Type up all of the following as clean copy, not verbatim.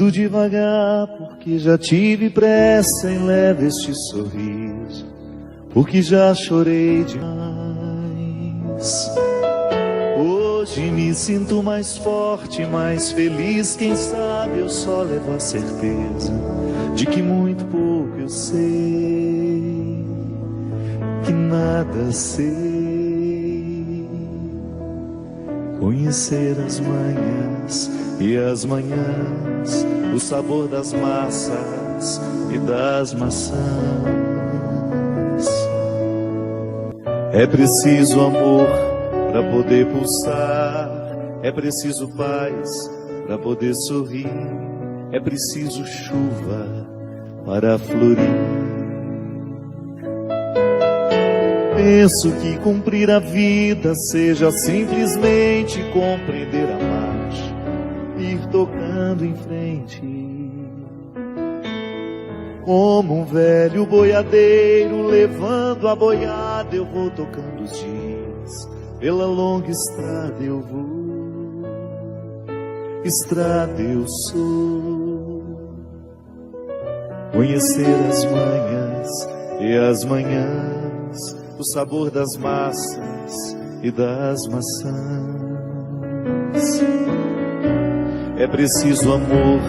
Ando devagar porque já tive pressa em leve este sorriso, porque já chorei demais. Hoje me sinto mais forte, mais feliz. Quem sabe eu só levo a certeza de que muito pouco eu sei, que nada sei. Conhecer as manhãs e as manhãs, o sabor das massas e das maçãs. É preciso amor para poder pulsar, é preciso paz para poder sorrir, é preciso chuva para florir. Penso que cumprir a vida seja simplesmente compreender a marcha, ir tocando em frente. Como um velho boiadeiro levando a boiada, eu vou tocando os dias. Pela longa estrada eu vou, estrada eu sou. Conhecer as manhãs e as manhãs, o sabor das massas e das maçãs. É preciso amor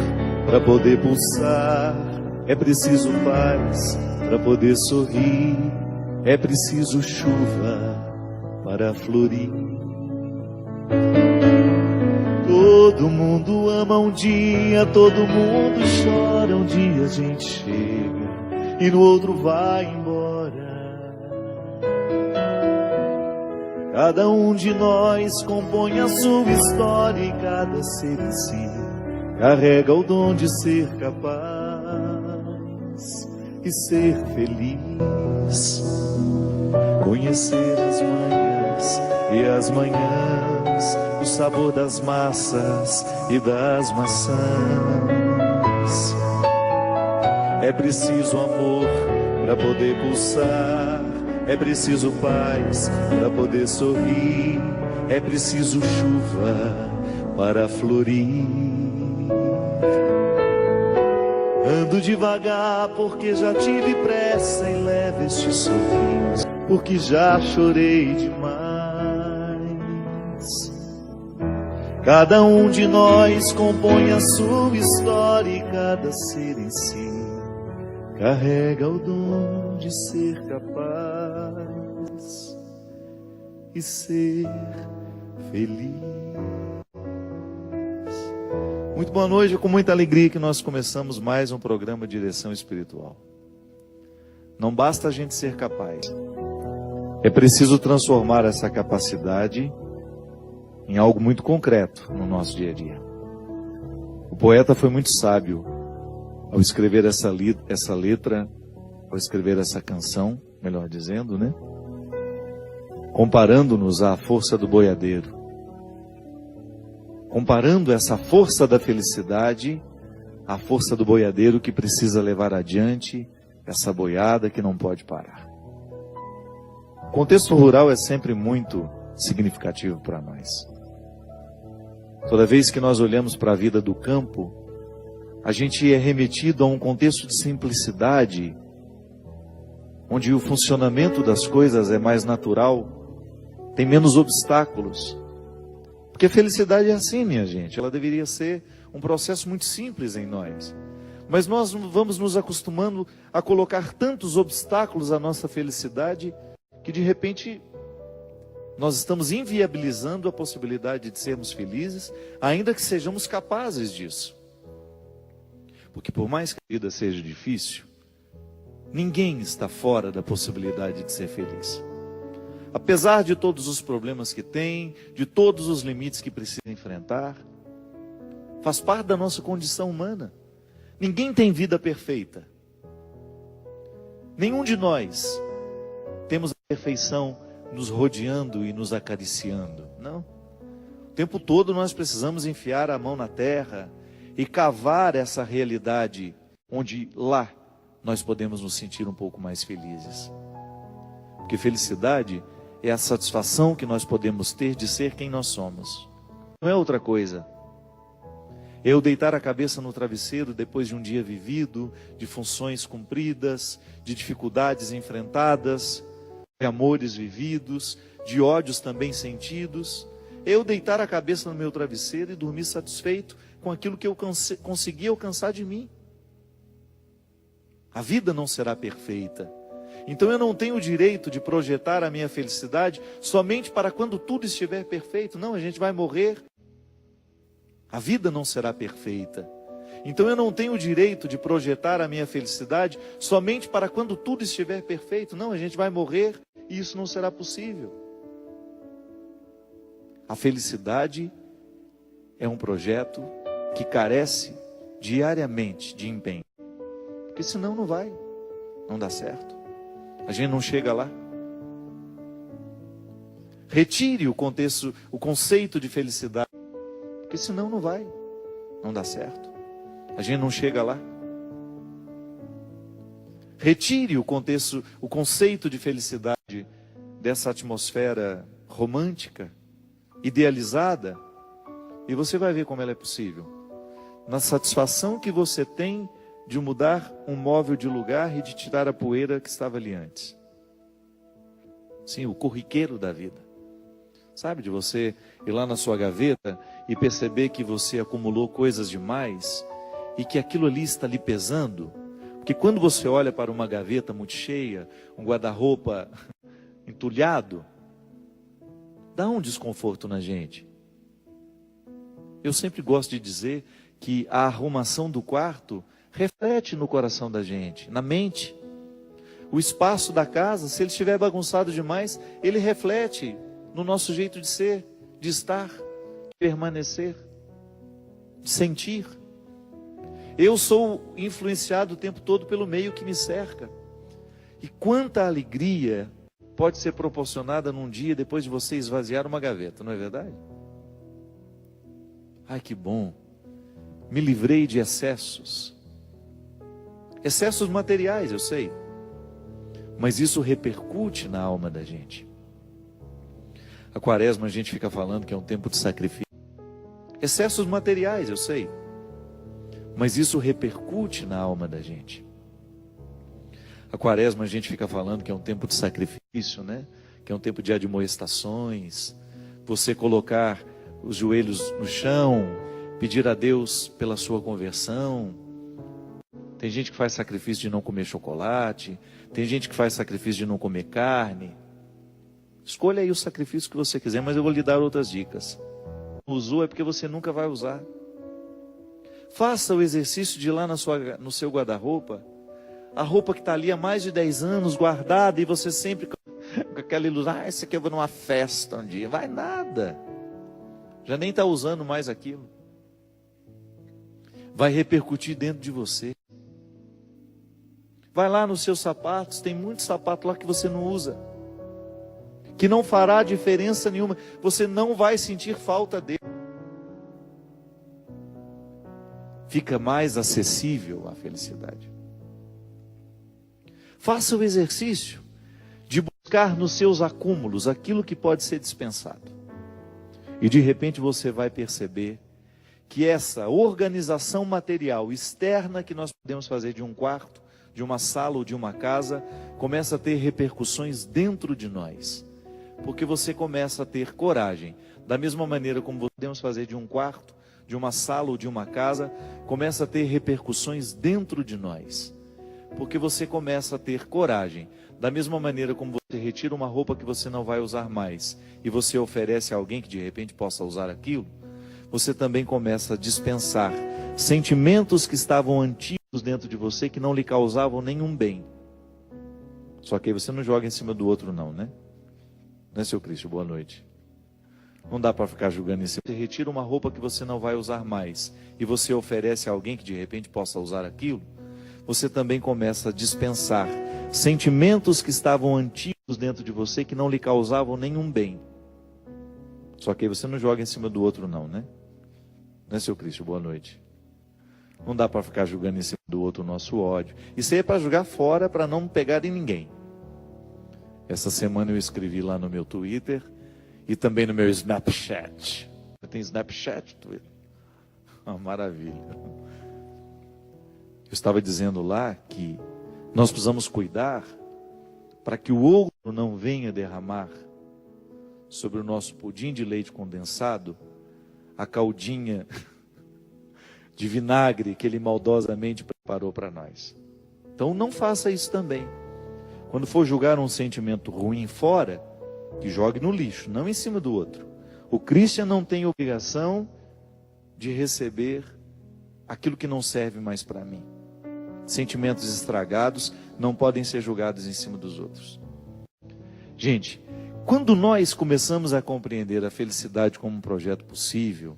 para poder pulsar, é preciso paz para poder sorrir, é preciso chuva para florir. Todo mundo ama um dia, todo mundo chora um dia, a gente chega e no outro vai embora. Cada um de nós compõe a sua história e cada ser em si carrega o dom de ser capaz e ser feliz. Conhecer as manhãs e as manhãs, o sabor das massas e das maçãs. É preciso amor para poder pulsar, é preciso paz para poder sorrir, é preciso chuva para florir. Ando devagar porque já tive pressa em leve este sorriso, porque já chorei demais. Cada um de nós compõe a sua história e cada ser em si carrega o dom de ser capaz e ser feliz. Muito boa noite, é com muita alegria que nós começamos mais um programa Direção Espiritual. Não basta a gente ser capaz, é preciso transformar essa capacidade em algo muito concreto no nosso dia a dia. O poeta foi muito sábio ao escrever essa letra, ao escrever essa canção, melhor dizendo, né? Comparando-nos à força do boiadeiro. Comparando essa força da felicidade à força do boiadeiro que precisa levar adiante essa boiada que não pode parar. O contexto rural é sempre muito significativo para nós. Toda vez que nós olhamos para a vida do campo, a gente é remetido a um contexto de simplicidade, onde o funcionamento das coisas é mais natural, tem menos obstáculos. Porque a felicidade é assim, minha gente, ela deveria ser um processo muito simples em nós. Mas nós vamos nos acostumando a colocar tantos obstáculos à nossa felicidade, que de repente nós estamos inviabilizando a possibilidade de sermos felizes, ainda que sejamos capazes disso. Porque por mais que a vida seja difícil, ninguém está fora da possibilidade de ser feliz. Apesar de todos os problemas que tem, de todos os limites que precisa enfrentar, faz parte da nossa condição humana. Ninguém tem vida perfeita. Nenhum de nós temos a perfeição nos rodeando e nos acariciando. Não. O tempo todo nós precisamos enfiar a mão na terra e cavar essa realidade onde lá nós podemos nos sentir um pouco mais felizes. Porque felicidade é a satisfação que nós podemos ter de ser quem nós somos. Não é outra coisa. Eu deitar a cabeça no travesseiro depois de um dia vivido, de funções cumpridas, de dificuldades enfrentadas, de amores vividos, de ódios também sentidos. Eu deitar a cabeça no meu travesseiro e dormir satisfeito com aquilo que eu consegui alcançar de mim. A vida não será perfeita. Então eu não tenho o direito de projetar a minha felicidade somente para quando tudo estiver perfeito. Não, a gente vai morrer. A vida não será perfeita. Então eu não tenho o direito de projetar a minha felicidade somente para quando tudo estiver perfeito. Não, a gente vai morrer e isso não será possível. A felicidade é um projeto que carece diariamente de empenho. Porque senão não dá certo. A gente não chega lá. Retire o conceito de felicidade. Porque senão não dá certo. A gente não chega lá. Retire o conceito de felicidade dessa atmosfera romântica, idealizada, e você vai ver como ela é possível. Na satisfação que você tem de mudar um móvel de lugar e de tirar a poeira que estava ali antes. Sim, o corriqueiro da vida. Sabe, de você ir lá na sua gaveta e perceber que você acumulou coisas demais e que aquilo ali está lhe pesando. Porque quando você olha para uma gaveta muito cheia, um guarda-roupa entulhado, dá um desconforto na gente. Eu sempre gosto de dizer que a arrumação do quarto reflete no coração da gente, na mente. O espaço da casa, se ele estiver bagunçado demais, ele reflete no nosso jeito de ser, de estar, de permanecer, de sentir. Eu sou influenciado o tempo todo pelo meio que me cerca. E quanta alegria pode ser proporcionada num dia depois de você esvaziar uma gaveta, não é verdade? Ai, que bom. Me livrei de excessos. Excessos materiais, eu sei. Mas isso repercute na alma da gente. A quaresma a gente fica falando que é um tempo de sacrifício. Excessos materiais, eu sei. Mas isso repercute na alma da gente. A quaresma a gente fica falando que é um tempo de sacrifício, né? Que é um tempo de admoestações. Você colocar os joelhos no chão, pedir a Deus pela sua conversão. Tem gente que faz sacrifício de não comer chocolate. Tem gente que faz sacrifício de não comer carne. Escolha aí o sacrifício que você quiser, mas eu vou lhe dar outras dicas. Não usou é porque você nunca vai usar. Faça o exercício de ir lá no seu guarda-roupa. A roupa que está ali há mais de 10 anos guardada e você sempre com aquela ilusão. Esse aqui eu vou numa festa um dia. Vai nada. Já nem está usando mais aquilo. Vai repercutir dentro de você. Vai lá nos seus sapatos, tem muito sapato lá que você não usa, que não fará diferença nenhuma, você não vai sentir falta dele. Fica mais acessível a felicidade. Faça o exercício de buscar nos seus acúmulos aquilo que pode ser dispensado. E de repente você vai perceber que essa organização material externa que nós podemos fazer de um quarto, de uma sala ou de uma casa, começa a ter repercussões dentro de nós. Porque você começa a ter coragem. Da mesma maneira como podemos fazer de um quarto, de uma sala ou de uma casa, começa a ter repercussões dentro de nós. Porque você começa a ter coragem. Da mesma maneira como você retira uma roupa que você não vai usar mais e você oferece a alguém que de repente possa usar aquilo, você também começa a dispensar sentimentos que estavam antigos dentro de você, que não lhe causavam nenhum bem. Só que aí você não joga em cima do outro não, né? Né, seu Cristo? Boa noite. Não dá para ficar julgando em cima. Você retira uma roupa que você não vai usar mais e você oferece a alguém que de repente possa usar aquilo, você também começa a dispensar sentimentos que estavam antigos dentro de você, que não lhe causavam nenhum bem. Só que aí você não joga em cima do outro não, né? Né, seu Cristo? Boa noite. Não dá para ficar julgando em cima do outro o nosso ódio. Isso aí é para jogar fora, para não pegar em ninguém. Essa semana eu escrevi lá no meu Twitter e também no meu Snapchat. Tem Snapchat, Twitter? Maravilha. Eu estava dizendo lá que nós precisamos cuidar para que o outro não venha derramar sobre o nosso pudim de leite condensado a caldinha de vinagre que ele maldosamente preparou para nós. Então não faça isso também. Quando for julgar um sentimento ruim fora, que jogue no lixo, não em cima do outro. O cristão não tem obrigação de receber aquilo que não serve mais para mim. Sentimentos estragados não podem ser julgados em cima dos outros. Gente, quando nós começamos a compreender a felicidade como um projeto possível,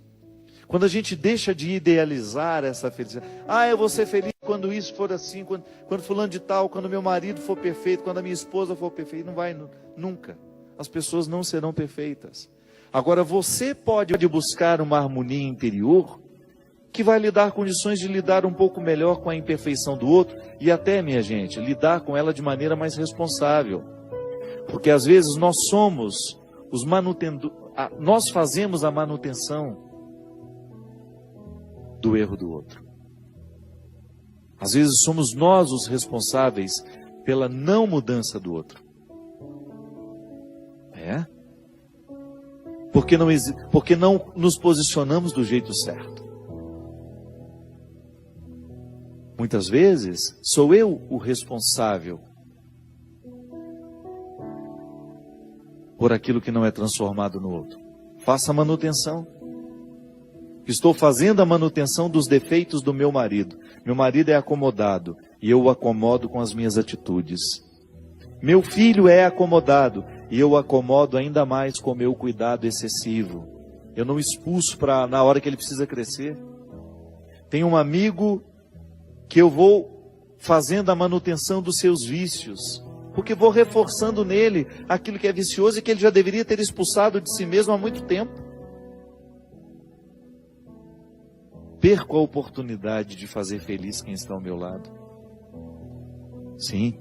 quando a gente deixa de idealizar essa felicidade, eu vou ser feliz quando isso for assim, quando fulano de tal, quando meu marido for perfeito, quando a minha esposa for perfeita, não vai nunca. As pessoas não serão perfeitas. Agora você pode buscar uma harmonia interior que vai lhe dar condições de lidar um pouco melhor com a imperfeição do outro e até, minha gente, lidar com ela de maneira mais responsável. Porque às vezes nós somos os nós fazemos a manutenção do erro do outro. Às vezes somos nós os responsáveis pela não mudança do outro. Porque não nos posicionamos do jeito certo. Muitas vezes sou eu o responsável por aquilo que não é transformado no outro. Faça a manutenção. Estou fazendo a manutenção dos defeitos do meu marido. Meu marido é acomodado e eu o acomodo com as minhas atitudes. Meu filho é acomodado e eu o acomodo ainda mais com o meu cuidado excessivo. Eu não expulso na hora que ele precisa crescer. Tenho um amigo que eu vou fazendo a manutenção dos seus vícios, porque vou reforçando nele aquilo que é vicioso e que ele já deveria ter expulsado de si mesmo há muito tempo. Perco a oportunidade de fazer feliz quem está ao meu lado. Sim,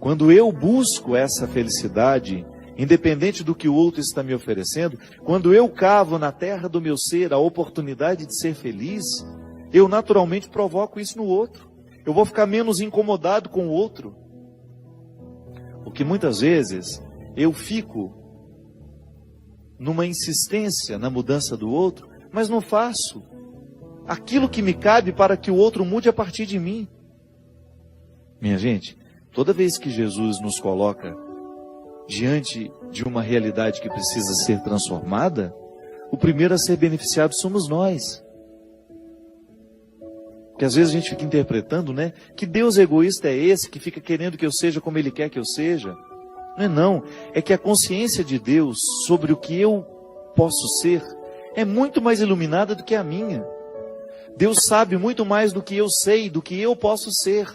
quando eu busco essa felicidade, independente do que o outro está me oferecendo, quando eu cavo na terra do meu ser a oportunidade de ser feliz, eu naturalmente provoco isso no outro. Eu vou ficar menos incomodado com o outro. Porque muitas vezes eu fico numa insistência na mudança do outro, mas não faço aquilo que me cabe para que o outro mude a partir de mim. Minha gente, toda vez que Jesus nos coloca diante de uma realidade que precisa ser transformada, o primeiro a ser beneficiado somos nós. Porque às vezes a gente fica interpretando, que Deus egoísta é esse, que fica querendo que eu seja como Ele quer que eu seja. Não. É que a consciência de Deus sobre o que eu posso ser é muito mais iluminada do que a minha. Deus sabe muito mais do que eu sei, do que eu posso ser.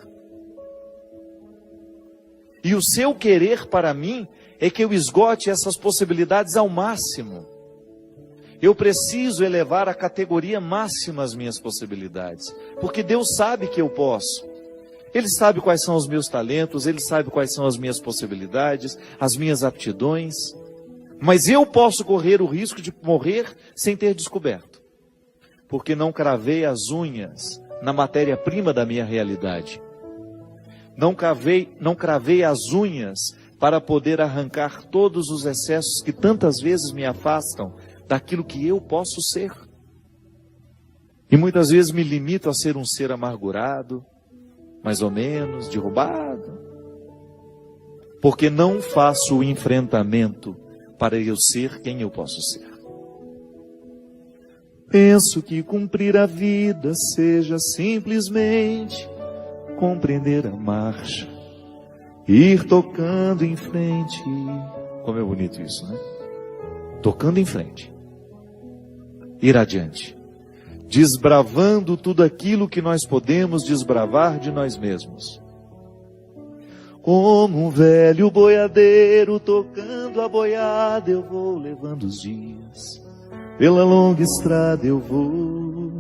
E o seu querer para mim é que eu esgote essas possibilidades ao máximo. Eu preciso elevar a categoria máxima as minhas possibilidades, porque Deus sabe que eu posso. Ele sabe quais são os meus talentos, Ele sabe quais são as minhas possibilidades, as minhas aptidões. Mas eu posso correr o risco de morrer sem ter descoberto, porque não cravei as unhas na matéria-prima da minha realidade. Não cravei as unhas para poder arrancar todos os excessos que tantas vezes me afastam daquilo que eu posso ser. E muitas vezes me limito a ser um ser amargurado, mais ou menos, derrubado, porque não faço o enfrentamento para eu ser quem eu posso ser. Penso que cumprir a vida seja simplesmente compreender a marcha, ir tocando em frente. Como é bonito isso, Tocando em frente. Ir adiante. Desbravando tudo aquilo que nós podemos desbravar de nós mesmos. Como um velho boiadeiro tocando a boiada, eu vou levando os dias. Pela longa estrada eu vou,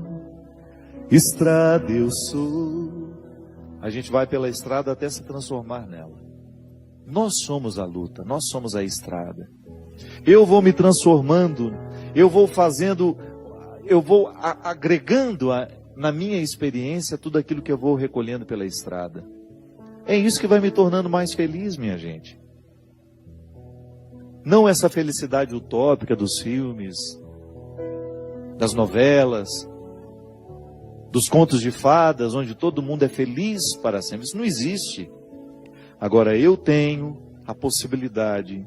estrada eu sou. A gente vai pela estrada até se transformar nela. Nós somos a luta, nós somos a estrada. Eu vou me transformando, eu vou fazendo, eu vou agregando na minha experiência tudo aquilo que eu vou recolhendo pela estrada. É isso que vai me tornando mais feliz, minha gente. Não essa felicidade utópica dos filmes, das novelas, dos contos de fadas, onde todo mundo é feliz para sempre. Isso não existe. Agora, eu tenho a possibilidade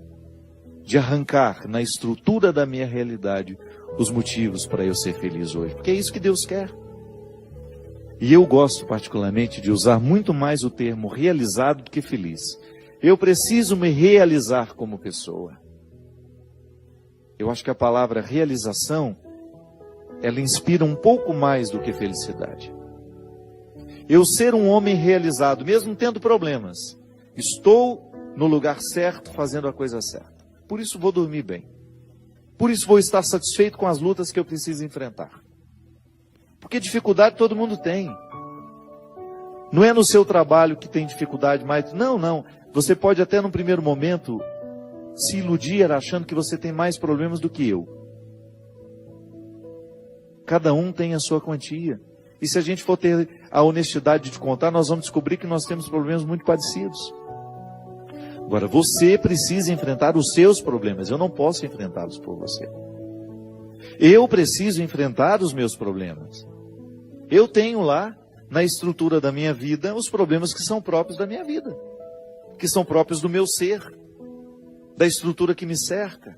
de arrancar na estrutura da minha realidade os motivos para eu ser feliz hoje. Porque é isso que Deus quer. E eu gosto particularmente de usar muito mais o termo realizado do que feliz. Eu preciso me realizar como pessoa. Eu acho que a palavra realização, ela inspira um pouco mais do que felicidade. Eu ser um homem realizado, mesmo tendo problemas, estou no lugar certo, fazendo a coisa certa. Por isso vou dormir bem. Por isso vou estar satisfeito com as lutas que eu preciso enfrentar. Porque dificuldade todo mundo tem. Não é no seu trabalho que tem dificuldade mais. Não. Você pode até num primeiro momento se iludir achando que você tem mais problemas do que eu. Cada um tem a sua quantia. E se a gente for ter a honestidade de contar, nós vamos descobrir que nós temos problemas muito parecidos. Agora, você precisa enfrentar os seus problemas. Eu não posso enfrentá-los por você. Eu preciso enfrentar os meus problemas. Eu tenho lá, na estrutura da minha vida, os problemas que são próprios da minha vida. Que são próprios do meu ser. Da estrutura que me cerca.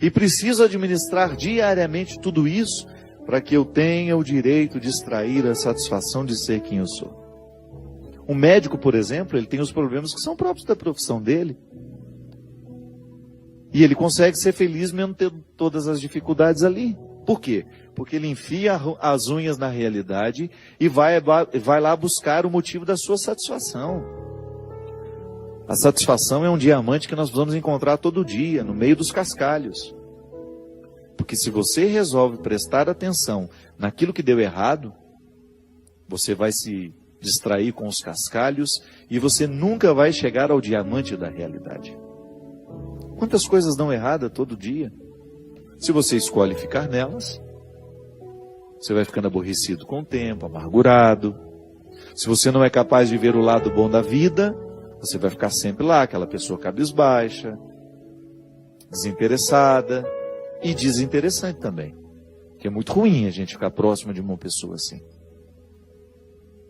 E preciso administrar diariamente tudo isso para que eu tenha o direito de extrair a satisfação de ser quem eu sou. Um médico, por exemplo, ele tem os problemas que são próprios da profissão dele. E ele consegue ser feliz mesmo tendo todas as dificuldades ali. Por quê? Porque ele enfia as unhas na realidade e vai lá buscar o motivo da sua satisfação. A satisfação é um diamante que nós vamos encontrar todo dia, no meio dos cascalhos. Porque se você resolve prestar atenção naquilo que deu errado, você vai se distrair com os cascalhos e você nunca vai chegar ao diamante da realidade. Quantas coisas dão errada todo dia? Se você escolhe ficar nelas, você vai ficando aborrecido com o tempo, amargurado. Se você não é capaz de ver o lado bom da vida, você vai ficar sempre lá, aquela pessoa cabisbaixa, desinteressada e desinteressante também. Que é muito ruim a gente ficar próximo de uma pessoa assim.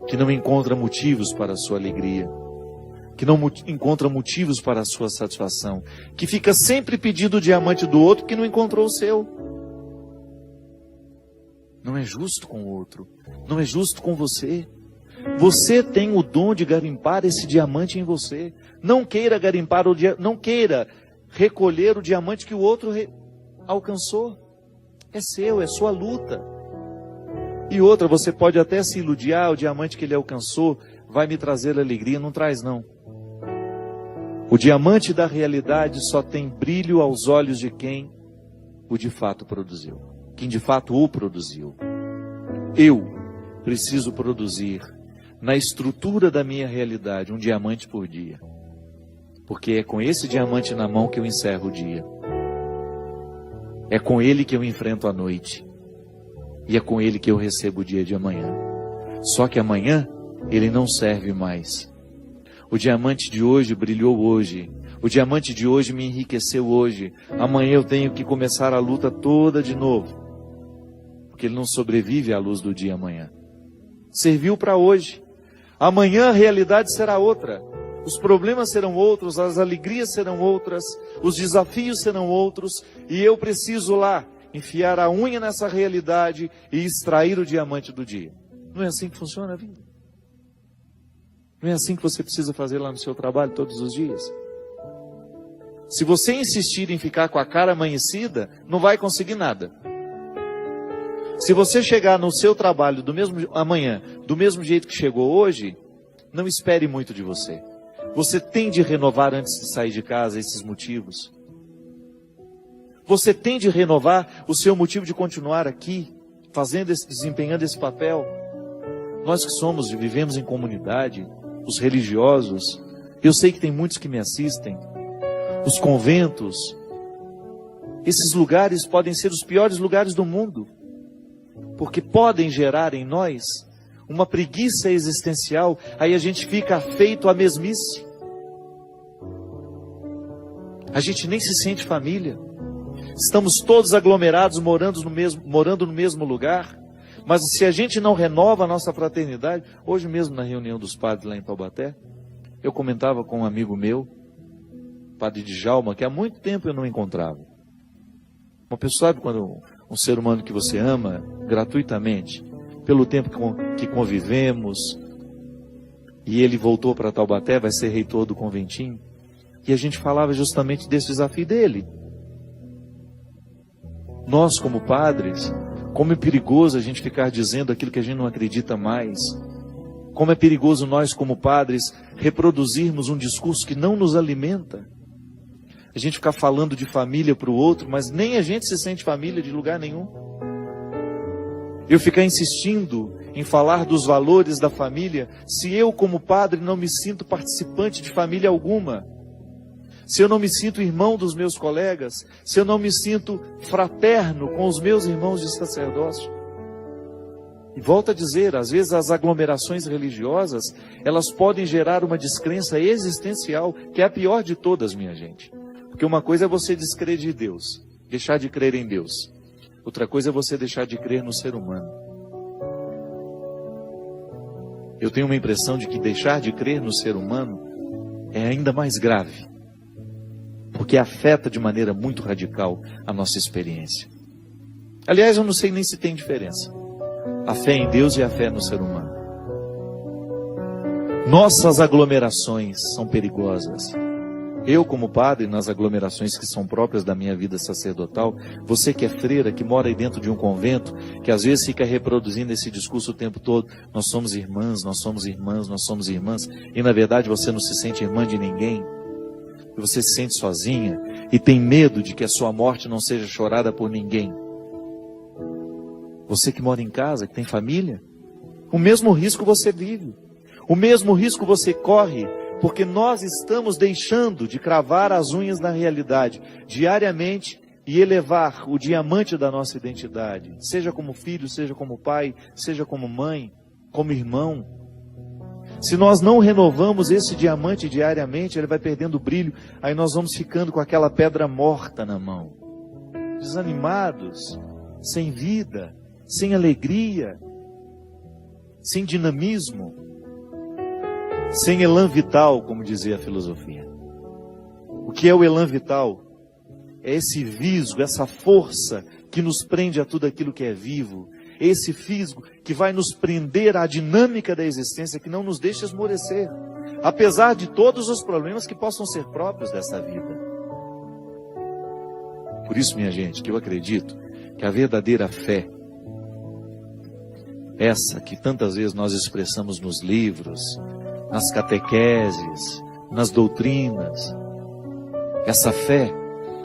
Que não encontra motivos para a sua alegria. Que não encontra motivos para a sua satisfação. Que fica sempre pedindo o diamante do outro que não encontrou o seu. Não é justo com o outro. Não é justo com você. Você tem o dom de garimpar esse diamante em você. Não queira garimpar não queira recolher o diamante que o outro alcançou. É seu, é sua luta. E outra, você pode até se iludir, o diamante que ele alcançou vai me trazer alegria. Não traz, não. O diamante da realidade só tem brilho aos olhos de quem o de fato produziu. Quem de fato o produziu. Eu preciso produzir na estrutura da minha realidade um diamante por dia. Porque é com esse diamante na mão que eu encerro o dia. É com ele que eu enfrento a noite. E é com ele que eu recebo o dia de amanhã. Só que amanhã ele não serve mais. O diamante de hoje brilhou hoje. O diamante de hoje me enriqueceu hoje. Amanhã eu tenho que começar a luta toda de novo. Porque ele não sobrevive à luz do dia amanhã. Serviu para hoje. Amanhã a realidade será outra. Os problemas serão outros, as alegrias serão outras, os desafios serão outros. E eu preciso lá enfiar a unha nessa realidade e extrair o diamante do dia. Não é assim que funciona a vida? Não é assim que você precisa fazer lá no seu trabalho todos os dias? Se você insistir em ficar com a cara amanhecida, não vai conseguir nada. Se você chegar no seu trabalho amanhã, do mesmo jeito que chegou hoje, não espere muito de você. Você tem de renovar antes de sair de casa esses motivos. Você tem de renovar o seu motivo de continuar aqui, desempenhando esse papel. Nós que vivemos em comunidade, os religiosos, eu sei que tem muitos que me assistem, os conventos, esses lugares podem ser os piores lugares do mundo. porque podem gerar em nós uma preguiça existencial, aí a gente fica afeito à mesmice. A gente nem se sente família. Estamos todos aglomerados, morando no mesmo lugar, mas se a gente não renova a nossa fraternidade, hoje mesmo na reunião dos padres lá em Taubaté, eu comentava com um amigo meu, padre Djalma, que há muito tempo eu não encontrava. Uma pessoa, sabe quando um ser humano que você ama gratuitamente, pelo tempo que convivemos, e ele voltou para Taubaté, vai ser reitor do conventinho, e a gente falava justamente desse desafio dele. Nós, como padres, como é perigoso a gente ficar dizendo aquilo que a gente não acredita mais. Como é perigoso nós, como padres, reproduzirmos um discurso que não nos alimenta. A gente ficar falando de família para o outro, mas nem a gente se sente família de lugar nenhum. Eu ficar insistindo em falar dos valores da família, se eu, como padre, não me sinto participante de família alguma. Se eu não me sinto irmão dos meus colegas, se eu não me sinto fraterno com os meus irmãos de sacerdócio. E volto a dizer, às vezes as aglomerações religiosas, elas podem gerar uma descrença existencial, que é a pior de todas, minha gente. Porque uma coisa é você descrer de Deus, deixar de crer em Deus. Outra coisa é você deixar de crer no ser humano. Eu tenho uma impressão de que deixar de crer no ser humano é ainda mais grave. Porque afeta de maneira muito radical a nossa experiência. Aliás, eu não sei nem se tem diferença. A fé em Deus e a fé no ser humano. Nossas aglomerações são perigosas. Eu, como padre, nas aglomerações que são próprias da minha vida sacerdotal, você que é freira, que mora aí dentro de um convento, que às vezes fica reproduzindo esse discurso o tempo todo, nós somos irmãs, nós somos irmãs, nós somos irmãs, e na verdade você não se sente irmã de ninguém. Você se sente sozinha e tem medo de que a sua morte não seja chorada por ninguém. Você que mora em casa, que tem família, o mesmo risco você vive. O mesmo risco você corre, porque nós estamos deixando de cravar as unhas na realidade, diariamente, e elevar o diamante da nossa identidade, seja como filho, seja como pai, seja como mãe, como irmão. Se nós não renovamos esse diamante diariamente, ele vai perdendo o brilho, aí nós vamos ficando com aquela pedra morta na mão, desanimados, sem vida, sem alegria, sem dinamismo, sem elan vital, como dizia a filosofia. O que é o elan vital? É esse visgo, essa força que nos prende a tudo aquilo que é vivo, esse fisgo que vai nos prender à dinâmica da existência, que não nos deixa esmorecer, apesar de todos os problemas que possam ser próprios dessa vida. Por isso, minha gente, que eu acredito que a verdadeira fé, essa que tantas vezes nós expressamos nos livros, nas catequeses, nas doutrinas, essa fé,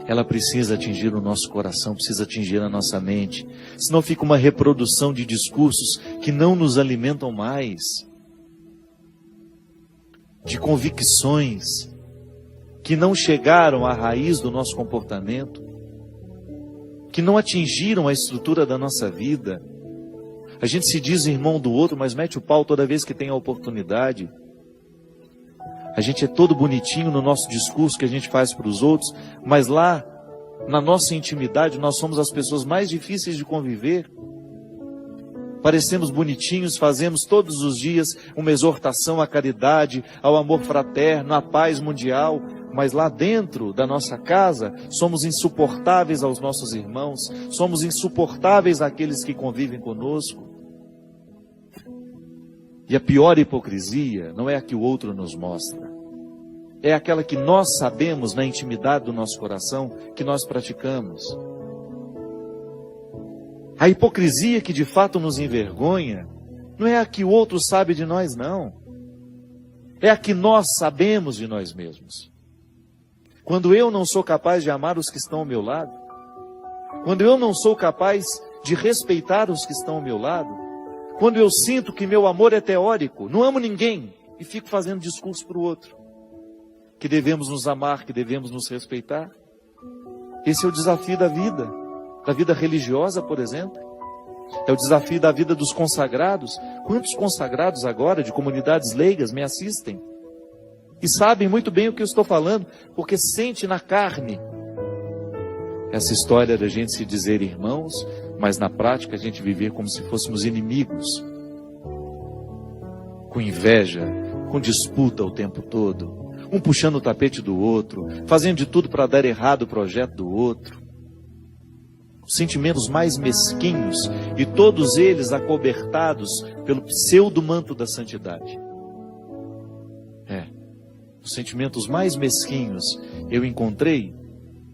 ela precisa atingir o nosso coração, precisa atingir a nossa mente. Senão fica uma reprodução de discursos que não nos alimentam mais. De convicções que não chegaram à raiz do nosso comportamento, que não atingiram a estrutura da nossa vida. A gente se diz irmão do outro, mas mete o pau toda vez que tem a oportunidade. A gente é todo bonitinho no nosso discurso que a gente faz para os outros, mas lá, na nossa intimidade, nós somos as pessoas mais difíceis de conviver. Parecemos bonitinhos, fazemos todos os dias uma exortação à caridade, ao amor fraterno, à paz mundial, mas lá dentro da nossa casa, somos insuportáveis aos nossos irmãos, somos insuportáveis àqueles que convivem conosco. E a pior hipocrisia não é a que o outro nos mostra. É aquela que nós sabemos na intimidade do nosso coração que nós praticamos. A hipocrisia que de fato nos envergonha não é a que o outro sabe de nós, não. É a que nós sabemos de nós mesmos. Quando eu não sou capaz de amar os que estão ao meu lado, quando eu não sou capaz de respeitar os que estão ao meu lado, quando eu sinto que meu amor é teórico, não amo ninguém e fico fazendo discurso para o outro, que devemos nos amar, que devemos nos respeitar. Esse é o desafio da vida religiosa, por exemplo. É o desafio da vida dos consagrados. Quantos consagrados agora de comunidades leigas me assistem? E sabem muito bem o que eu estou falando, porque sente na carne essa história da gente se dizer irmãos, mas na prática a gente viver como se fôssemos inimigos, com inveja, com disputa o tempo todo, um puxando o tapete do outro, fazendo de tudo para dar errado o projeto do outro. Os sentimentos mais mesquinhos, e todos eles acobertados pelo pseudo-manto da santidade. Os sentimentos mais mesquinhos eu encontrei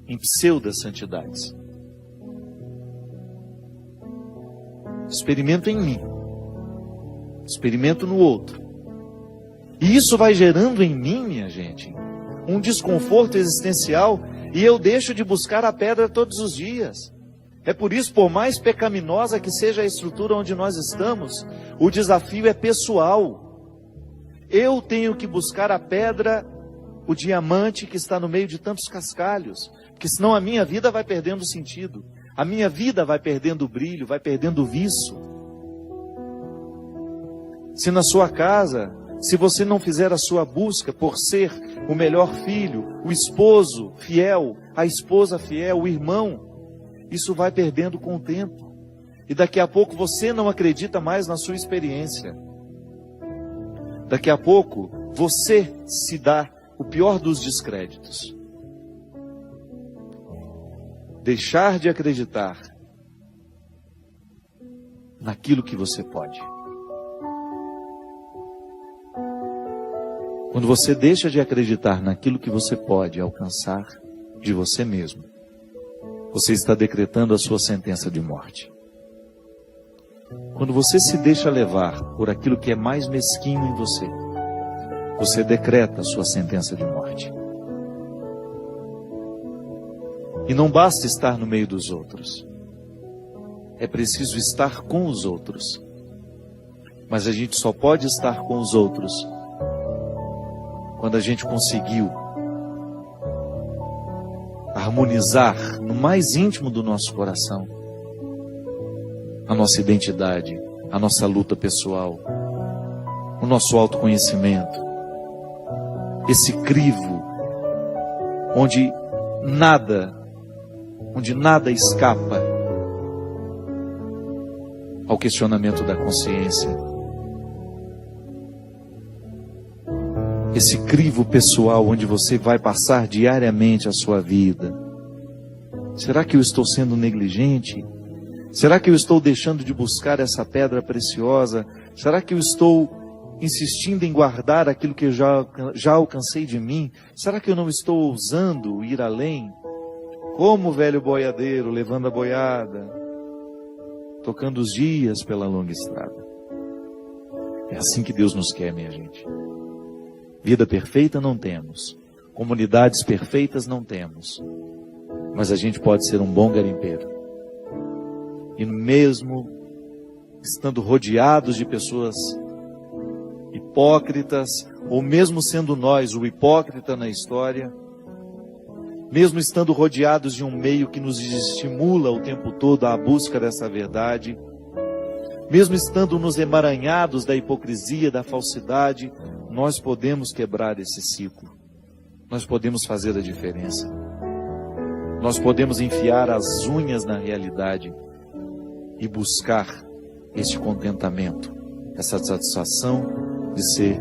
em pseudo-santidades. Experimento em mim, experimento no outro. E isso vai gerando em mim, minha gente, um desconforto existencial, e eu deixo de buscar a pedra todos os dias. É por isso, por mais pecaminosa que seja a estrutura onde nós estamos, o desafio é pessoal. Eu tenho que buscar a pedra, o diamante que está no meio de tantos cascalhos, porque senão a minha vida vai perdendo sentido, a minha vida vai perdendo o brilho, vai perdendo o viço. Se na sua casa, se você não fizer a sua busca por ser o melhor filho, o esposo fiel, a esposa fiel, o irmão, isso vai perdendo com o tempo. E daqui a pouco você não acredita mais na sua experiência. Daqui a pouco você se dá o pior dos descréditos. Deixar de acreditar naquilo que você pode. Quando você deixa de acreditar naquilo que você pode alcançar de você mesmo, você está decretando a sua sentença de morte. Quando você se deixa levar por aquilo que é mais mesquinho em você, você decreta a sua sentença de morte. E não basta estar no meio dos outros. É preciso estar com os outros. Mas a gente só pode estar com os outros quando a gente conseguiu harmonizar no mais íntimo do nosso coração a nossa identidade, a nossa luta pessoal, o nosso autoconhecimento, esse crivo onde nada escapa ao questionamento da consciência, esse crivo pessoal onde você vai passar diariamente a sua vida. Será que eu estou sendo negligente? Será que eu estou deixando de buscar essa pedra preciosa? Será que eu estou insistindo em guardar aquilo que eu já alcancei de mim? Será que eu não estou ousando ir além? Como o velho boiadeiro levando a boiada, tocando os dias pela longa estrada. É assim que Deus nos quer, minha gente. Vida perfeita não temos, comunidades perfeitas não temos, mas a gente pode ser um bom garimpeiro. E mesmo estando rodeados de pessoas hipócritas, ou mesmo sendo nós o hipócrita na história, mesmo estando rodeados de um meio que nos estimula o tempo todo à busca dessa verdade, mesmo estando nos emaranhados da hipocrisia, da falsidade, nós podemos quebrar esse ciclo. Nós podemos fazer a diferença. Nós podemos enfiar as unhas na realidade e buscar este contentamento, essa satisfação de ser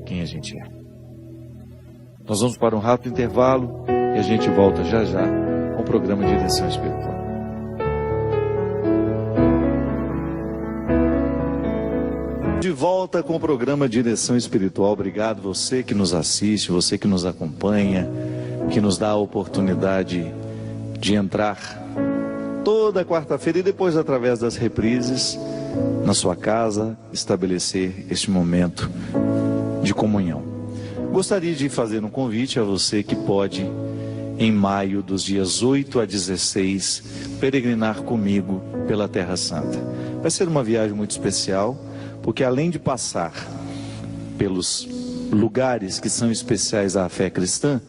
quem a gente é. Nós vamos para um rápido intervalo e a gente volta já já com o programa Direção Espiritual. De volta com o programa Direção Espiritual. Obrigado você que nos assiste, você que nos acompanha, que nos dá a oportunidade de entrar toda quarta-feira e depois através das reprises na sua casa, estabelecer este momento de comunhão. Gostaria de fazer um convite a você que pode, em maio, dos dias 8 a 16, peregrinar comigo pela Terra Santa. Vai ser uma viagem muito especial, porque além de passar pelos lugares que são especiais à fé cristã,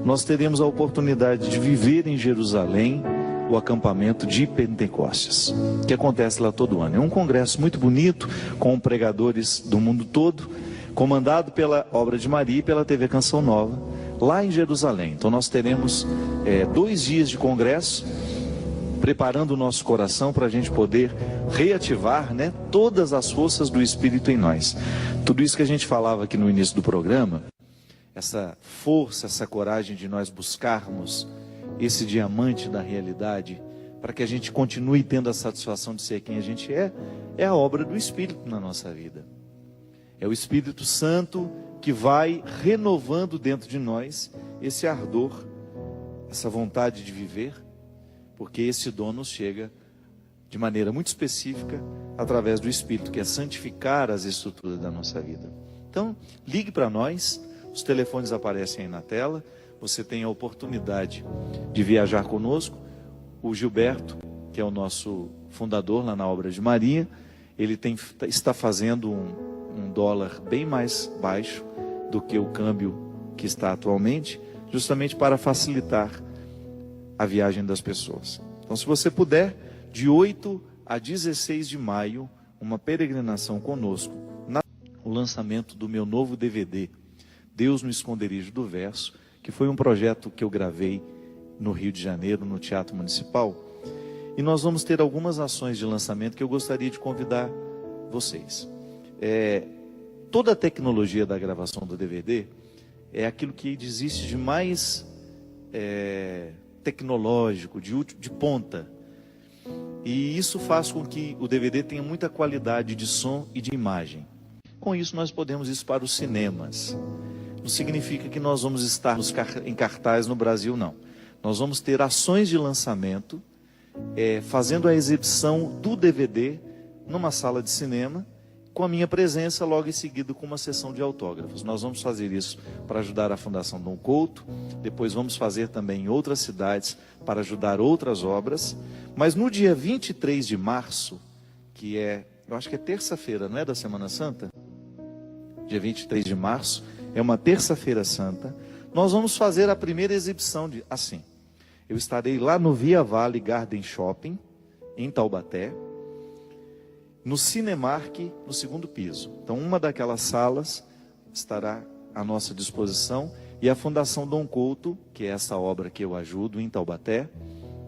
nós teremos a oportunidade de viver em Jerusalém o acampamento de Pentecostes, que acontece lá todo ano. É um congresso muito bonito, com pregadores do mundo todo, comandado pela Obra de Maria e pela TV Canção Nova, lá em Jerusalém. Então nós teremos 2 dias de congresso, preparando o nosso coração para a gente poder reativar, né, todas as forças do Espírito em nós. Tudo isso que a gente falava aqui no início do programa, essa força, essa coragem de nós buscarmos esse diamante da realidade, para que a gente continue tendo a satisfação de ser quem a gente é a obra do Espírito na nossa vida. É o Espírito Santo que vai renovando dentro de nós esse ardor, essa vontade de viver, porque esse dom nos chega de maneira muito específica através do Espírito, que é santificar as estruturas da nossa vida. Então, ligue para nós, os telefones aparecem aí na tela, você tem a oportunidade de viajar conosco. O Gilberto, que é o nosso fundador lá na Obra de Maria, ele está fazendo um dólar bem mais baixo do que o câmbio que está atualmente, justamente para facilitar a viagem das pessoas. Então, se você puder, de 8 a 16 de maio, uma peregrinação conosco, o lançamento do meu novo DVD, Deus no Esconderijo do Verso, que foi um projeto que eu gravei no Rio de Janeiro, no Teatro Municipal. E nós vamos ter algumas ações de lançamento que eu gostaria de convidar vocês. Toda a tecnologia da gravação do DVD é aquilo que existe de mais tecnológico, de ponta. E isso faz com que o DVD tenha muita qualidade de som e de imagem. Com isso nós podemos ir para os cinemas. Não significa que nós vamos estar em cartaz no Brasil, não. Nós vamos ter ações de lançamento, fazendo a exibição do DVD numa sala de cinema, com a minha presença logo em seguida com uma sessão de autógrafos. Nós vamos fazer isso para ajudar a Fundação Dom Couto, depois vamos fazer também em outras cidades para ajudar outras obras, mas no dia 23 de março, que eu acho que é terça-feira, não é da Semana Santa? Dia 23 de março, é uma terça-feira santa, nós vamos fazer a primeira exibição assim. Eu estarei lá no Via Vale Garden Shopping, em Taubaté, no Cinemark, no 2º piso. Então, uma daquelas salas estará à nossa disposição, e a Fundação Dom Couto, que é essa obra que eu ajudo em Taubaté,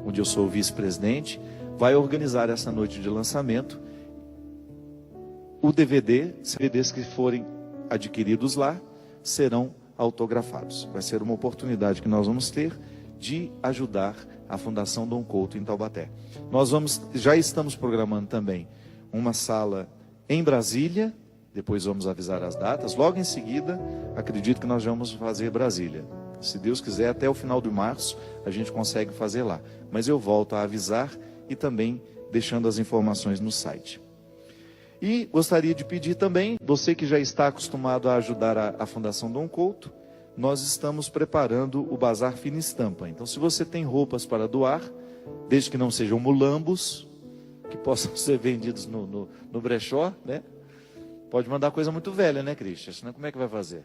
onde eu sou o vice-presidente, vai organizar essa noite de lançamento. Os DVDs que forem adquiridos lá, serão autografados. Vai ser uma oportunidade que nós vamos ter de ajudar a Fundação Dom Couto em Taubaté. Já estamos programando também uma sala em Brasília, depois vamos avisar as datas. Logo em seguida, acredito que nós vamos fazer Brasília. Se Deus quiser, até o final de março, a gente consegue fazer lá. Mas eu volto a avisar e também deixando as informações no site. E gostaria de pedir também, você que já está acostumado a ajudar a Fundação Dom Couto, nós estamos preparando o Bazar Fina Estampa. Então, se você tem roupas para doar, desde que não sejam mulambos, que possam ser vendidos no brechó, né? Pode mandar coisa muito velha, né, Cristian? Senão como é que vai fazer?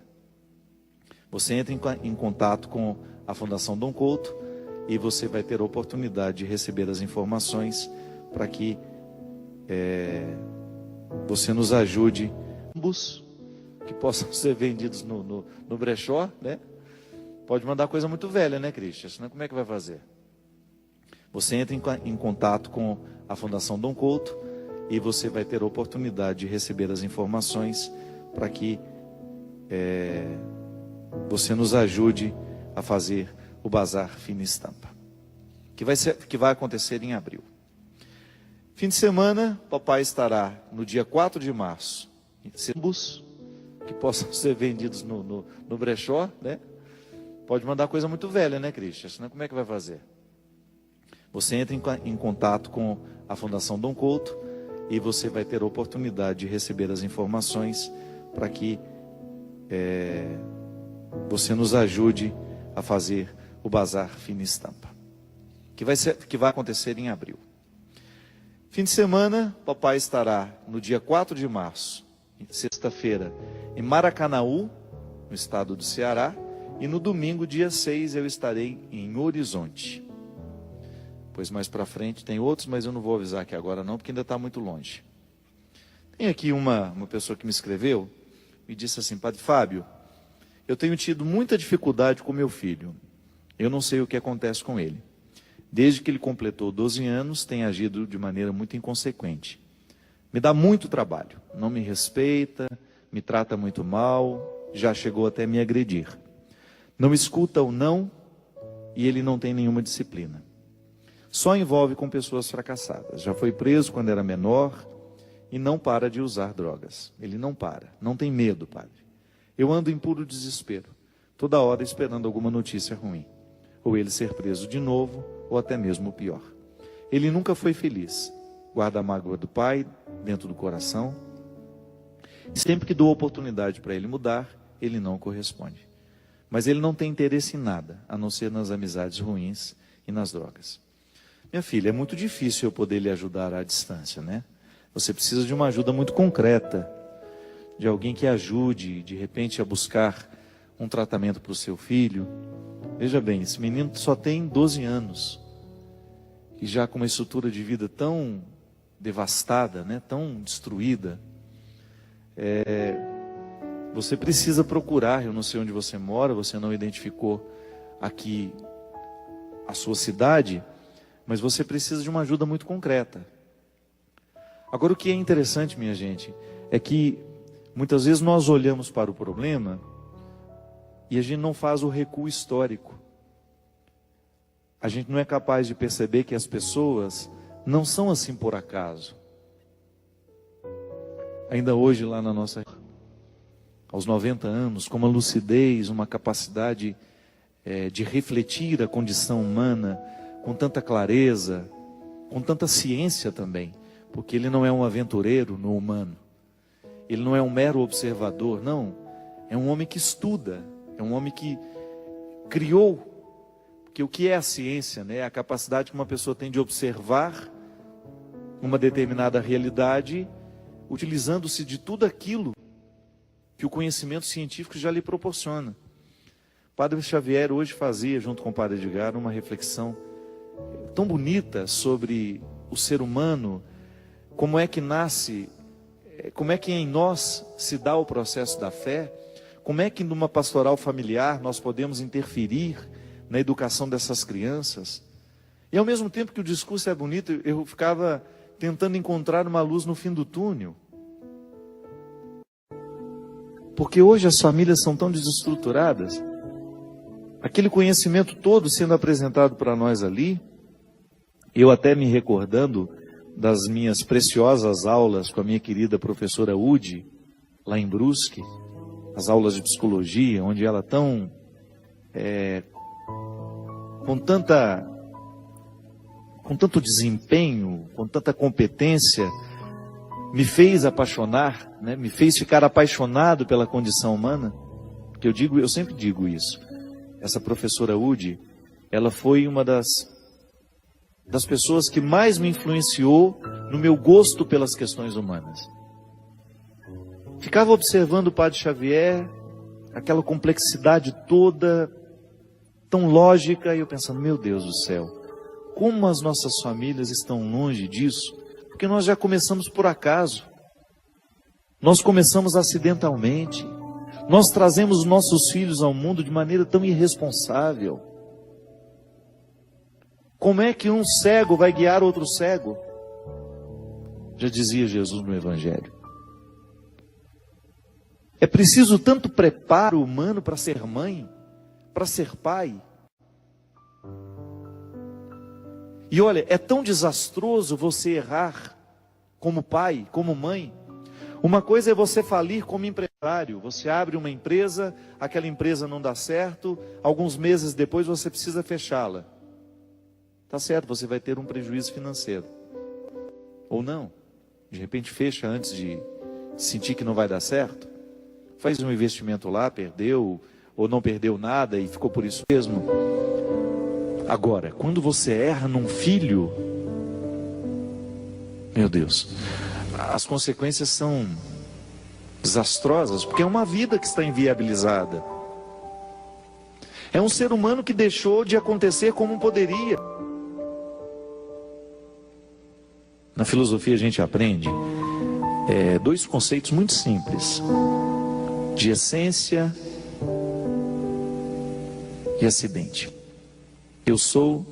Você entra em contato com a Fundação Dom Couto e você vai ter a oportunidade de receber as informações para que você nos ajude, que possam ser vendidos no brechó, né? Pode mandar coisa muito velha, né, Cristian? Senão como é que vai fazer? Você entra em contato com a Fundação Dom Couto e você vai ter a oportunidade de receber as informações para que você nos ajude a fazer o Bazar Fina Estampa, que vai acontecer em abril. Fim de semana, papai estará no dia 4 de março, que possam ser vendidos no brechó, né? Pode mandar coisa muito velha, né, Cristian? Senão como é que vai fazer? Você entra em contato com a Fundação Dom Couto e você vai ter a oportunidade de receber as informações para que você nos ajude a fazer o Bazar Fina Estampa, que vai acontecer em abril. Fim de semana, papai estará no dia 4 de março, sexta-feira, em Maracanaú, no estado do Ceará, e no domingo, dia 6, eu estarei em Horizonte. pois mais para frente tem outros, mas eu não vou avisar aqui agora não, porque ainda está muito longe. Tem aqui uma pessoa que me escreveu, me disse assim: Padre Fábio, eu tenho tido muita dificuldade com meu filho. Eu não sei o que acontece com ele. Desde que ele completou 12 anos, tem agido de maneira muito inconsequente. Me dá muito trabalho, não me respeita, me trata muito mal, já chegou até me agredir. Não escuta o não e ele não tem nenhuma disciplina. Só envolve com pessoas fracassadas. Já foi preso quando era menor e não para de usar drogas. Ele não para, não tem medo, padre. Eu ando em puro desespero, toda hora esperando alguma notícia ruim. Ou ele ser preso de novo, ou até mesmo pior. Ele nunca foi feliz. Guarda a mágoa do pai dentro do coração. Sempre que dou oportunidade para ele mudar, ele não corresponde. Mas ele não tem interesse em nada, a não ser nas amizades ruins e nas drogas. Minha filha, é muito difícil eu poder lhe ajudar à distância, né? Você precisa de uma ajuda muito concreta, de alguém que ajude, de repente, a buscar um tratamento para o seu filho. Veja bem, esse menino só tem 12 anos, e já com uma estrutura de vida tão devastada, né, tão destruída. Você precisa procurar, eu não sei onde você mora, você não identificou aqui a sua cidade, mas você precisa de uma ajuda muito concreta. Agora, o que é interessante, minha gente, é que muitas vezes nós olhamos para o problema e a gente não faz o recuo histórico. A gente não é capaz de perceber que as pessoas não são assim por acaso. Ainda hoje lá na nossa, aos 90 anos, com uma lucidez, uma capacidade de refletir a condição humana com tanta clareza, com tanta ciência também, porque ele não é um aventureiro no humano, ele não é um mero observador, não, é um homem que estuda, é um homem que criou, porque o que é a ciência, né? É a capacidade que uma pessoa tem de observar uma determinada realidade, utilizando-se de tudo aquilo que o conhecimento científico já lhe proporciona. O Padre Xavier hoje fazia, junto com o Padre Edgar, uma reflexão tão bonita sobre o ser humano, como é que nasce, como é que em nós se dá o processo da fé, como é que numa pastoral familiar nós podemos interferir na educação dessas crianças. E ao mesmo tempo que o discurso é bonito, eu ficava tentando encontrar uma luz no fim do túnel. Porque hoje as famílias são tão desestruturadas, aquele conhecimento todo sendo apresentado para nós ali, eu até me recordando das minhas preciosas aulas com a minha querida professora Udi, lá em Brusque, as aulas de psicologia, onde ela tão, com tanto desempenho, com tanta competência, me fez apaixonar, né? Me fez ficar apaixonado pela condição humana. Porque eu sempre digo isso. Essa professora Udi, ela foi uma das pessoas que mais me influenciou no meu gosto pelas questões humanas. Ficava observando o Padre Xavier, aquela complexidade toda, tão lógica, e eu pensando, meu Deus do céu, como as nossas famílias estão longe disso, porque nós já começamos por acaso, nós começamos acidentalmente, nós trazemos os nossos filhos ao mundo de maneira tão irresponsável. Como é que um cego vai guiar outro cego? Já dizia Jesus no Evangelho. É preciso tanto preparo humano para ser mãe, para ser pai. E olha, é tão desastroso você errar como pai, como mãe. Uma coisa é você falir como empresário. Você abre uma empresa, aquela empresa não dá certo, alguns meses depois você precisa fechá-la. Tá certo, você vai ter um prejuízo financeiro. Ou não. De repente fecha antes de sentir que não vai dar certo. Faz um investimento lá, perdeu, ou não perdeu nada e ficou por isso mesmo. Agora, quando você erra num filho, meu Deus, as consequências são desastrosas, porque é uma vida que está inviabilizada. É um ser humano que deixou de acontecer como poderia. Na filosofia a gente aprende dois conceitos muito simples, de essência e acidente. Eu sou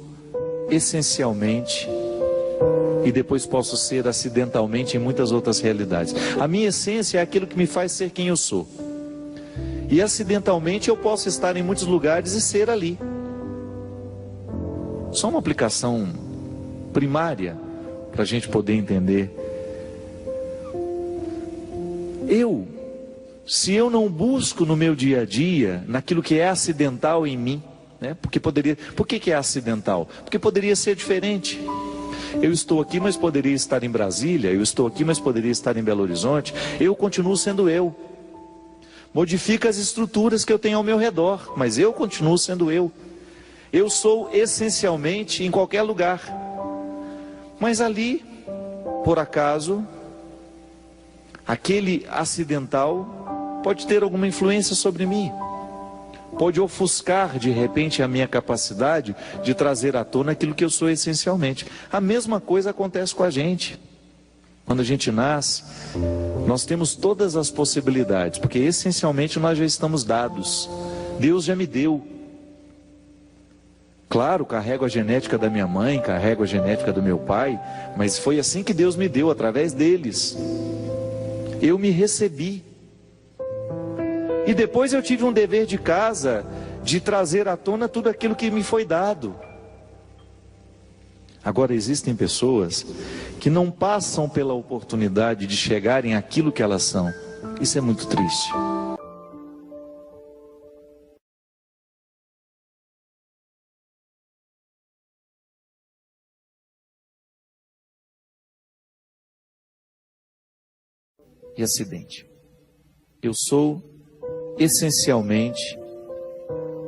essencialmente e depois posso ser acidentalmente em muitas outras realidades. A minha essência é aquilo que me faz ser quem eu sou. E acidentalmente eu posso estar em muitos lugares e ser ali. Só uma aplicação primária para a gente poder entender. Se eu não busco no meu dia a dia, naquilo que é acidental em mim, né? Por que é acidental? Porque poderia ser diferente. Eu estou aqui, mas poderia estar em Brasília. Eu estou aqui, mas poderia estar em Belo Horizonte. Eu continuo sendo eu. Modifica as estruturas que eu tenho ao meu redor, mas eu continuo sendo eu. Eu sou essencialmente em qualquer lugar. Mas ali, por acaso, aquele acidental pode ter alguma influência sobre mim. Pode ofuscar, de repente, a minha capacidade de trazer à tona aquilo que eu sou essencialmente. A mesma coisa acontece com a gente. Quando a gente nasce, nós temos todas as possibilidades, porque essencialmente nós já estamos dados. Deus já me deu. Claro, carrego a genética da minha mãe, carrego a genética do meu pai, mas foi assim que Deus me deu, através deles. Eu me recebi. E depois eu tive um dever de casa de trazer à tona tudo aquilo que me foi dado. Agora existem pessoas que não passam pela oportunidade de chegarem àquilo que elas são. Isso é muito triste. E acidente. Eu sou essencialmente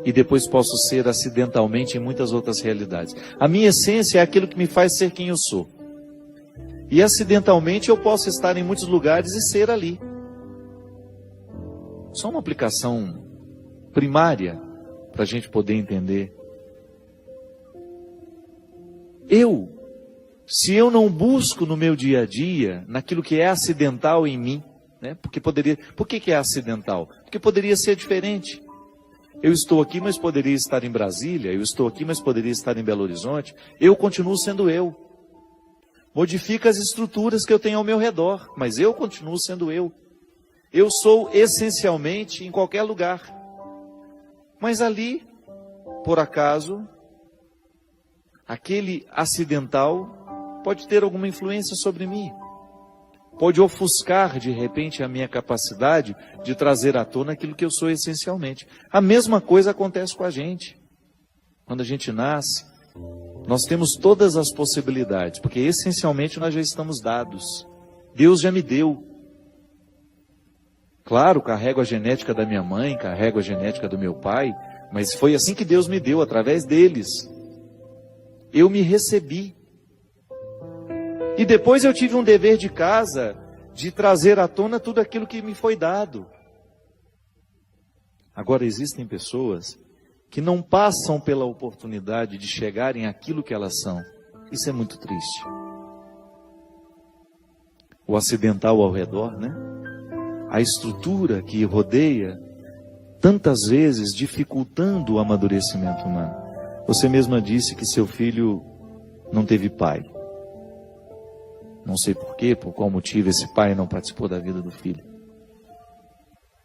e depois posso ser acidentalmente em muitas outras realidades. A minha essência é aquilo que me faz ser quem eu sou. E acidentalmente eu posso estar em muitos lugares e ser ali. Só uma aplicação primária para a gente poder entender. Se eu não busco no meu dia a dia, naquilo que é acidental em mim, né? Por que é acidental? Porque poderia ser diferente. Eu estou aqui, mas poderia estar em Brasília. Eu estou aqui, mas poderia estar em Belo Horizonte. Eu continuo sendo eu. Modifica as estruturas que eu tenho ao meu redor, mas eu continuo sendo eu. Eu sou essencialmente em qualquer lugar. Mas ali, por acaso, aquele acidental pode ter alguma influência sobre mim. Pode ofuscar, de repente, a minha capacidade de trazer à tona aquilo que eu sou essencialmente. A mesma coisa acontece com a gente. Quando a gente nasce, nós temos todas as possibilidades, porque essencialmente nós já estamos dados. Deus já me deu. Claro, carrego a genética da minha mãe, carrego a genética do meu pai, mas foi assim que Deus me deu, através deles. Eu me recebi. E depois eu tive um dever de casa de trazer à tona tudo aquilo que me foi dado. Agora existem pessoas que não passam pela oportunidade de chegarem àquilo que elas são. Isso é muito triste. O acidental ao redor, né? A estrutura que rodeia, tantas vezes dificultando o amadurecimento humano. Você mesma disse que seu filho não teve pai. Não sei porquê, por qual motivo esse pai não participou da vida do filho.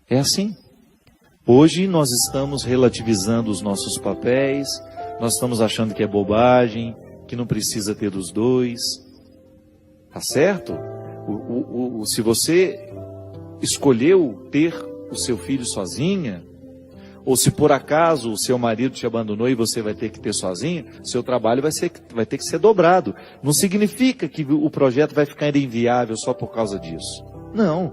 É assim. Hoje nós estamos relativizando os nossos papéis, nós estamos achando que é bobagem, que não precisa ter os dois. Tá certo? Se você escolheu ter o seu filho sozinha, ou se por acaso o seu marido te abandonou e você vai ter que ter sozinho, seu trabalho vai ter que ser dobrado. Não significa que o projeto vai ficar inviável só por causa disso. Não.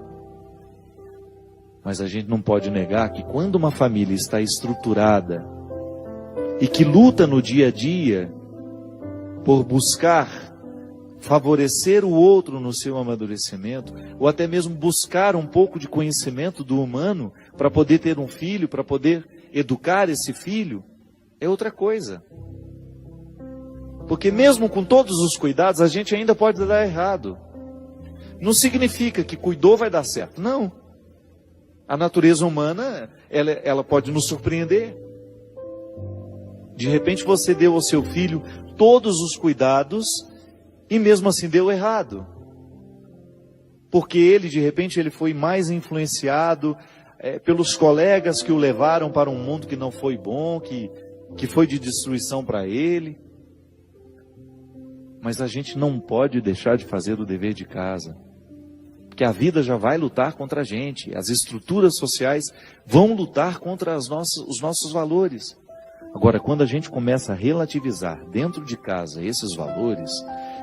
Mas a gente não pode negar que quando uma família está estruturada e que luta no dia a dia por buscar favorecer o outro no seu amadurecimento, ou até mesmo buscar um pouco de conhecimento do humano para poder ter um filho, para poder educar esse filho, é outra coisa. Porque mesmo com todos os cuidados, a gente ainda pode dar errado. Não significa que cuidou vai dar certo. Não. A natureza humana, ela pode nos surpreender. De repente você deu ao seu filho todos os cuidados e mesmo assim deu errado. Porque ele, de repente, ele foi mais influenciado pelos colegas que o levaram para um mundo que não foi bom, que foi de destruição para ele. Mas a gente não pode deixar de fazer o dever de casa. Porque a vida já vai lutar contra a gente. As estruturas sociais vão lutar contra os nossos valores. Agora, quando a gente começa a relativizar dentro de casa esses valores,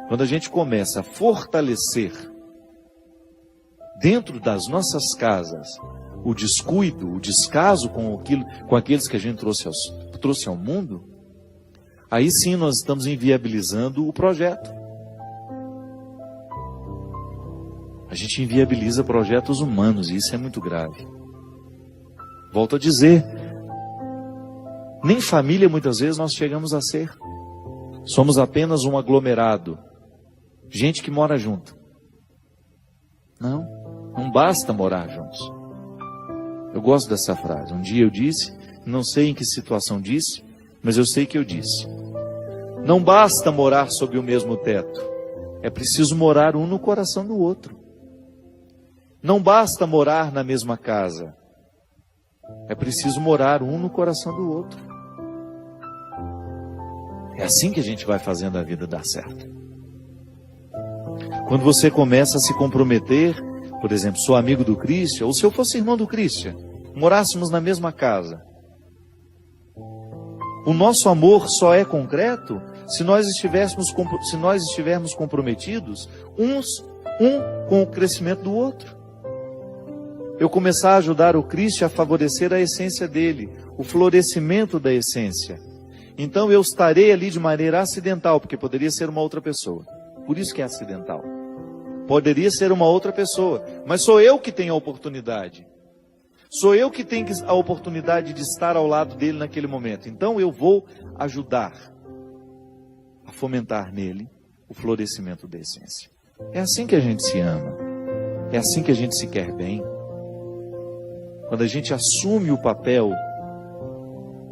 quando a gente começa a fortalecer dentro das nossas casas o descuido, o descaso com aqueles que a gente trouxe ao mundo, aí sim nós estamos inviabilizando o projeto. A gente inviabiliza projetos humanos e isso é muito grave. Volto a dizer, nem família muitas vezes nós chegamos a ser. Somos apenas um aglomerado. Gente que mora junto. Não basta morar juntos. Eu gosto dessa frase. Um dia eu disse, não sei em que situação disse, mas eu sei que eu disse. Não basta morar sob o mesmo teto. É preciso morar um no coração do outro. Não basta morar na mesma casa. É preciso morar um no coração do outro. É assim que a gente vai fazendo a vida dar certo. Quando você começa a se comprometer, por exemplo, sou amigo do Christian, ou se eu fosse irmão do Christian, morássemos na mesma casa. O nosso amor só é concreto se nós estivermos comprometidos um com o crescimento do outro. Eu começar a ajudar o Christian a favorecer a essência dele, o florescimento da essência. Então eu estarei ali de maneira acidental, porque poderia ser uma outra pessoa. Por isso que é acidental. Poderia ser uma outra pessoa, mas sou eu que tenho a oportunidade. Sou eu que tenho a oportunidade de estar ao lado dele naquele momento. Então eu vou ajudar a fomentar nele o florescimento da essência. É assim que a gente se ama. É assim que a gente se quer bem. Quando a gente assume o papel,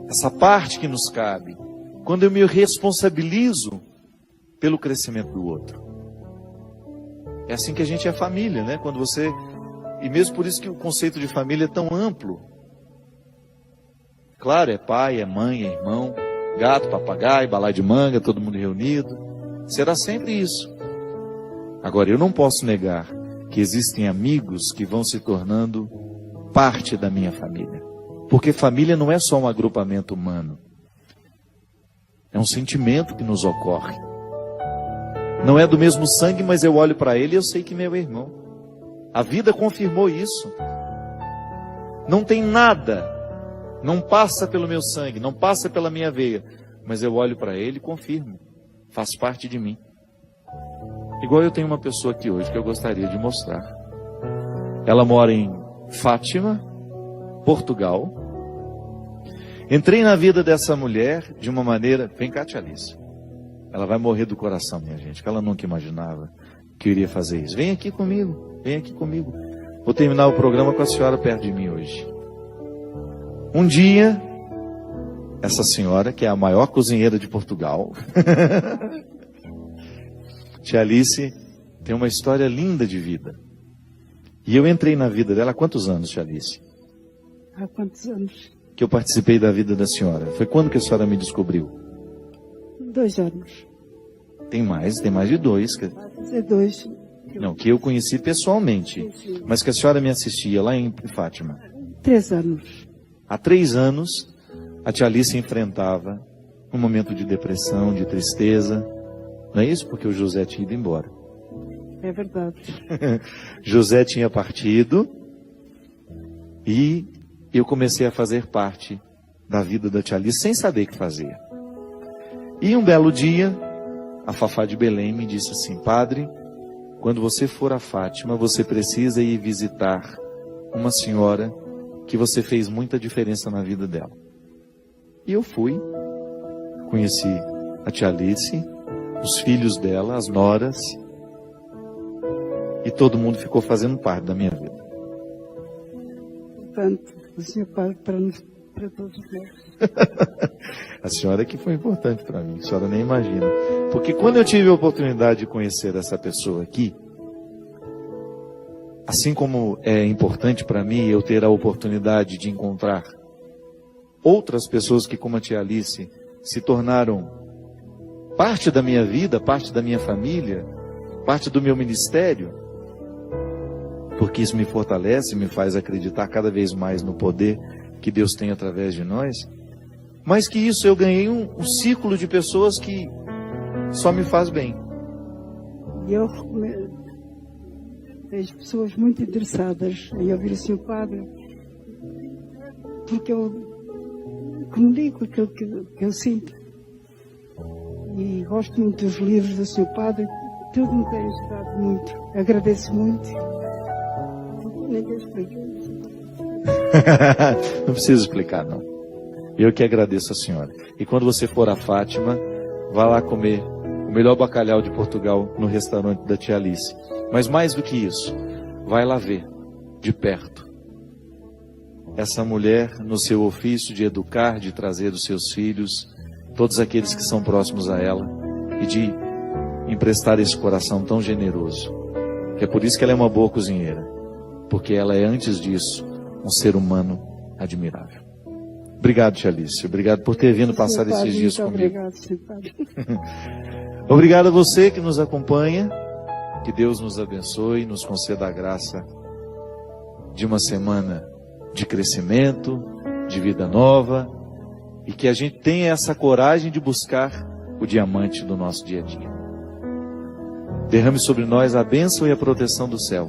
essa parte que nos cabe, quando eu me responsabilizo pelo crescimento do outro. É assim que a gente é família, né? Quando você... E mesmo por isso que o conceito de família é tão amplo. Claro, é pai, é mãe, é irmão, gato, papagaio, balaio de manga, todo mundo reunido. Será sempre isso. Agora, eu não posso negar que existem amigos que vão se tornando parte da minha família. Porque família não é só um agrupamento humano. É um sentimento que nos ocorre. Não é do mesmo sangue, mas eu olho para ele e eu sei que meu irmão. A vida confirmou isso. Não tem nada, não passa pelo meu sangue, não passa pela minha veia, mas eu olho para ele e confirmo. Faz parte de mim. Igual eu tenho uma pessoa aqui hoje que eu gostaria de mostrar. Ela mora em Fátima, Portugal. Entrei na vida dessa mulher de uma maneira... Vem cá, tia Alice. Ela vai morrer do coração, minha gente, que ela nunca imaginava que eu iria fazer isso. Vem aqui comigo, vem aqui comigo. Vou terminar o programa com a senhora perto de mim hoje. Um dia, essa senhora, que é a maior cozinheira de Portugal, tia Alice, tem uma história linda de vida. E eu entrei na vida dela há quantos anos, tia Alice? Há quantos anos? Que eu participei da vida da senhora. Foi quando que a senhora me descobriu? 2 anos. Tem mais de 2. Vai fazer 2. Não, que eu conheci pessoalmente. Sim. Mas que a senhora me assistia lá em Fátima. 3 anos. Há 3 anos, a tia Alice enfrentava um momento de depressão, de tristeza. Não é isso? Porque o José tinha ido embora. É verdade. José tinha partido e eu comecei a fazer parte da vida da tia Alice sem saber o que fazer. E um belo dia, a Fafá de Belém me disse assim: padre, quando você for a Fátima, você precisa ir visitar uma senhora que você fez muita diferença na vida dela. E eu fui, conheci a tia Alice, os filhos dela, as noras, e todo mundo ficou fazendo parte da minha vida. Portanto, o Sr. Padre para todos nós. A senhora que foi importante para mim, a senhora nem imagina. Porque quando eu tive a oportunidade de conhecer essa pessoa aqui, assim como é importante para mim eu ter a oportunidade de encontrar outras pessoas que, como a tia Alice, se tornaram parte da minha vida, parte da minha família, parte do meu ministério, porque isso me fortalece, me faz acreditar cada vez mais no poder que Deus tem através de nós, mas que isso eu ganhei um círculo de pessoas que só me faz bem. E eu recomendo, vejo pessoas muito interessadas em ouvir o Sr. Padre, porque eu comunico aquilo que eu sinto. E gosto muito dos livros do Sr. Padre, tudo me tem ajudado muito. Agradeço muito. Ninguém explica. Não precisa explicar, não. Eu que agradeço a senhora. E quando você for a Fátima, vá lá comer o melhor bacalhau de Portugal no restaurante da tia Alice. Mas mais do que isso, vai lá ver, de perto, essa mulher no seu ofício de educar, de trazer os seus filhos, todos aqueles que são próximos a ela, e de emprestar esse coração tão generoso. Que é por isso que ela é uma boa cozinheira, porque ela é, antes disso, um ser humano admirável. Obrigado, tia Alice. Obrigado por ter vindo passar esses dias comigo. Obrigado, Sr. Padre. Obrigado a você que nos acompanha. Que Deus nos abençoe e nos conceda a graça de uma semana de crescimento, de vida nova, e que a gente tenha essa coragem de buscar o diamante do nosso dia a dia. Derrame sobre nós a bênção e a proteção do céu,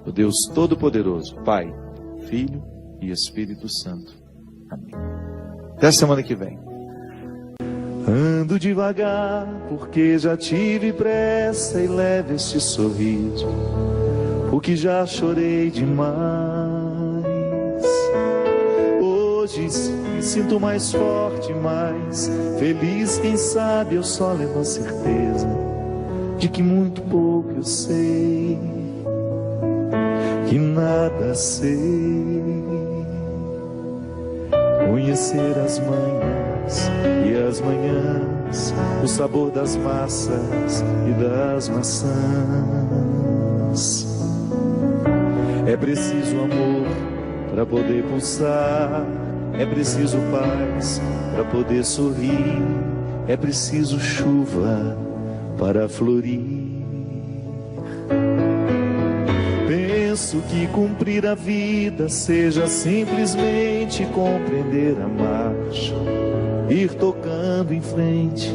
do Deus Todo-Poderoso, Pai, Filho e Espírito Santo. Amém. Até a semana que vem. Ando devagar, porque já tive pressa, e leve este sorriso, porque já chorei demais. Hoje me sinto mais forte, mais feliz, quem sabe eu só levo a certeza de que muito pouco eu sei, que nada sei. Conhecer as manhãs e as manhãs, o sabor das massas e das maçãs. É preciso amor para poder pulsar, é preciso paz para poder sorrir, é preciso chuva para florir. Penso que cumprir a vida seja simplesmente compreender a marcha, ir tocando em frente.